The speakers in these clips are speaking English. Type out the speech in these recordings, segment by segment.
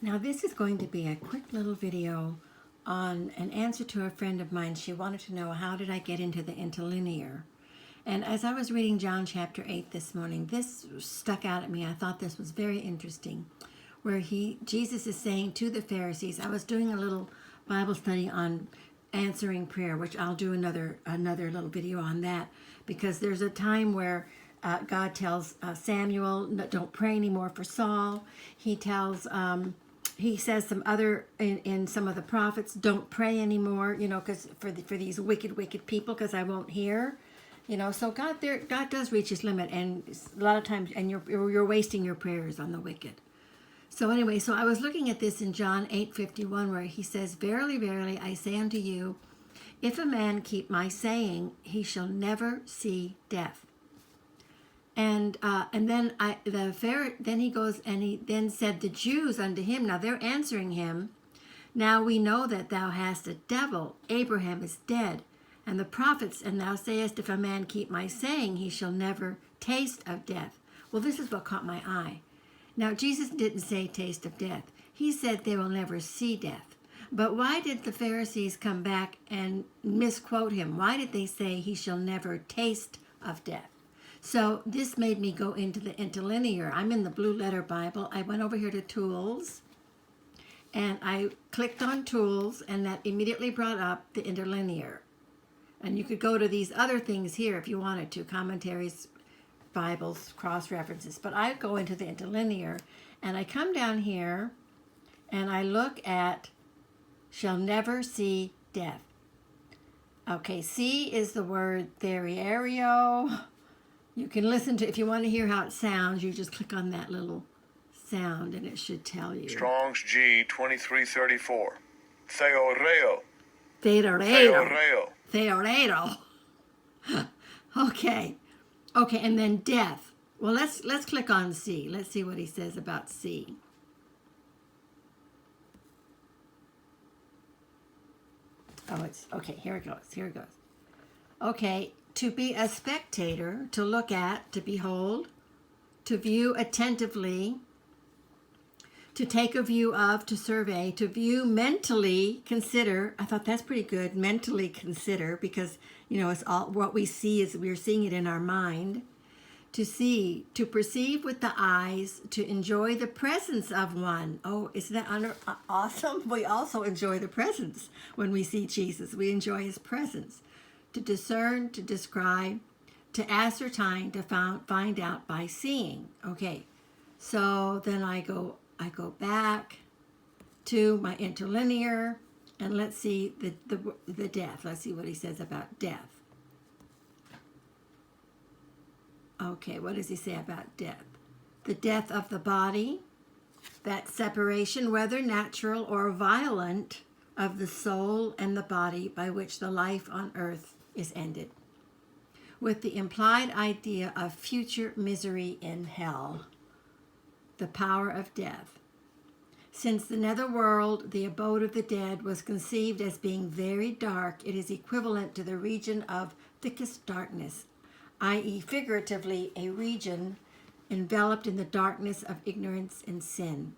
Now this is going to be a quick little video on an answer to a friend of mine. She wanted to know, how did I get into the interlinear? And as I was reading John chapter 8 this morning, this stuck out at me. I thought this was very interesting, where Jesus is saying to the Pharisees, I was doing a little Bible study on answering prayer, which I'll do another little video on that, because there's a time where God tells Samuel, don't pray anymore for Saul. He says some other in some of the prophets, don't pray anymore, because for these wicked people, because I won't hear, So God does reach His limit, and a lot of times, and you're wasting your prayers on the wicked. So anyway, so I was looking at this in John 8:51, where He says, "Verily, verily, I say unto you, if a man keep my saying, he shall never see death." And then then he goes, and he then said the Jews unto him. Now they're answering him. Now we know that thou hast a devil. Abraham is dead, and the prophets, and thou sayest, if a man keep my saying, he shall never taste of death. Well, this is what caught my eye. Now Jesus didn't say taste of death. He said they will never see death. But why did the Pharisees come back and misquote him? Why did they say he shall never taste of death? So this made me go into the interlinear. I'm in the Blue Letter Bible. I went over here to Tools, and I clicked on Tools, and that immediately brought up the interlinear. And you could go to these other things here if you wanted to, commentaries, Bibles, cross-references. But I go into the interlinear, and I come down here, and I look at shall never see death. Okay, see is the word theriario. You can listen to, if you want to hear how it sounds, you just click on that little sound and it should tell you. Strong's G 2334. Theoreo. Theoreo. Theoreo. Okay, and then death. Well, let's click on C. Let's see what he says about C. Oh, it's okay. Here it goes. Okay. To be a spectator, to look at, to behold, to view attentively, to take a view of, to survey, to view mentally, consider. I thought that's pretty good, mentally consider, because, it's all what we see is we're seeing it in our mind. To see, to perceive with the eyes, to enjoy the presence of one. Oh, isn't that awesome? We also enjoy the presence when we see Jesus. We enjoy His presence. To discern, to describe, to ascertain, to find out by seeing. Okay, so then I go back to my interlinear, and let's see the death. Let's see what he says about death. Okay, what does he say about death? The death of the body, that separation, whether natural or violent, of the soul and the body, by which the life on earth is ended, with the implied idea of future misery in hell, the power of death. Since the netherworld, the abode of the dead, was conceived as being very dark, it is equivalent to the region of thickest darkness, i.e. figuratively a region enveloped in the darkness of ignorance and sin.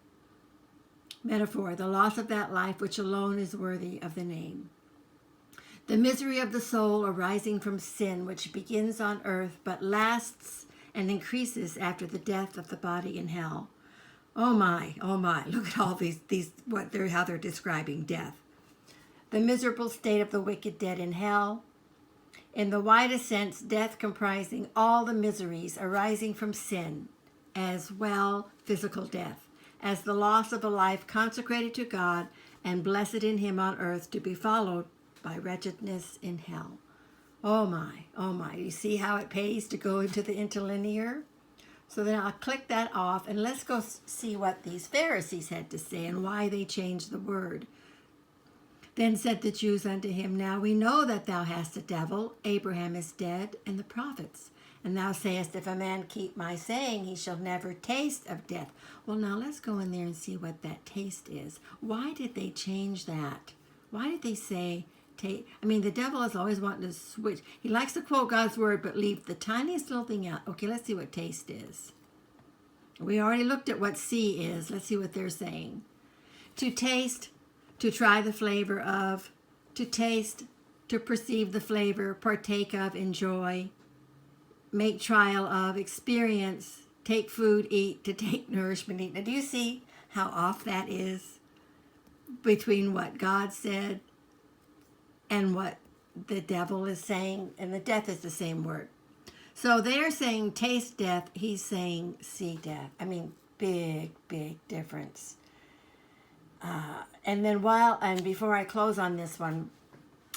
Metaphor, the loss of that life which alone is worthy of the name. The misery of the soul arising from sin, which begins on earth but lasts and increases after the death of the body in hell. Oh my, look at all these how they're describing death. The miserable state of the wicked dead in hell. In the widest sense, death comprising all the miseries arising from sin, as well physical death, as the loss of a life consecrated to God and blessed in Him on earth, to be followed by wretchedness in hell. Oh my. You see how it pays to go into the interlinear? So then I'll click that off, and let's go see what these Pharisees had to say and why they changed the word. Then said the Jews unto him, Now we know that thou hast a devil. Abraham is dead, and the prophets. And thou sayest, if a man keep my saying, he shall never taste of death. Well, now let's go in there and see what that taste is. Why did they change that? Why did they say, the devil is always wanting to switch. He likes to quote God's word, but leave the tiniest little thing out. Okay, let's see what taste is. We already looked at what see is. Let's see what they're saying. To taste, to try the flavor of, to taste, to perceive the flavor, partake of, enjoy, make trial of, experience, take food, eat, to take nourishment, eat. Now, do you see how off that is between what God said and what the devil is saying? And the death is the same word. So they're saying taste death, he's saying see death. I mean, big, big difference. And then before I close on this one,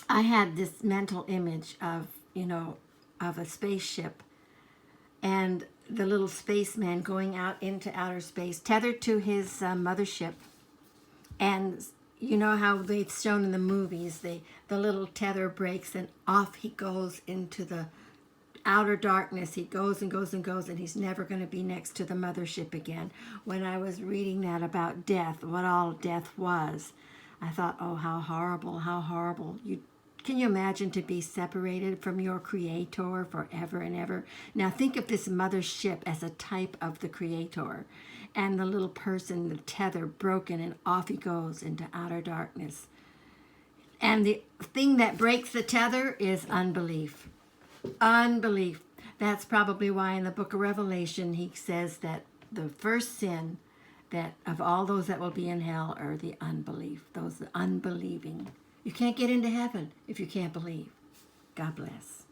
I had this mental image of, of a spaceship and the little spaceman going out into outer space, tethered to his mothership. And you know how they've shown in the movies, the little tether breaks and off he goes into the outer darkness. He goes and goes and goes, and he's never going to be next to the mothership again. When I was reading that about death, what all death was, I thought, oh, how horrible, how horrible. Can you imagine to be separated from your Creator forever and ever? Now think of this mothership as a type of the Creator, and the little person, the tether broken, and off he goes into outer darkness. And the thing that breaks the tether is unbelief. Unbelief. That's probably why in the book of Revelation he says that the first sin that of all those that will be in hell are the unbelief, those unbelieving. You can't get into heaven if you can't believe. God bless.